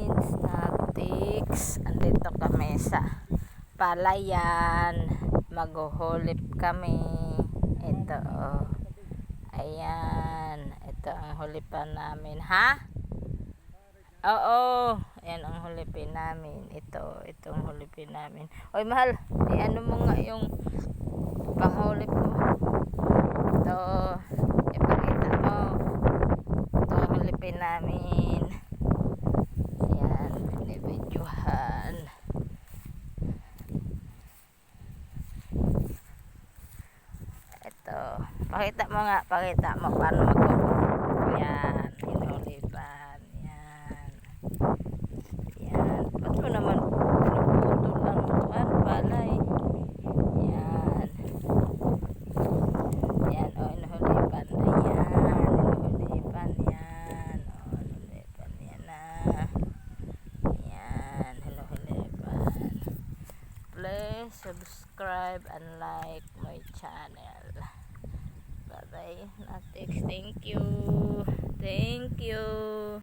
namin Snaptics. Andito kami sa palayan. Maghuhulip kami. Ito oh. Ayan. Ito ang hulipan namin. Ha? Oo. Ayan ang hulipin namin. Itong hulipin namin. Oy mahal. Ano mo nga yung panghulip mo. Ito. Ipakita mo. Itong hulipin namin. Ayan. Binibidyohan. Ito. Pakita mo nga. Pakita mo paano maghuhulip. Ayan. Hinulipan. Ayan. Ayan. Ba't mo naman pinuputol ang palay? Ayan. Ayan. O, hinulipan. Ayan. Hinulipan. Ayan. O, hinulipan. Ayan na. Ayan. Hinulipan. Please subscribe and like my channel. Bye bye. Thank you. Thank you.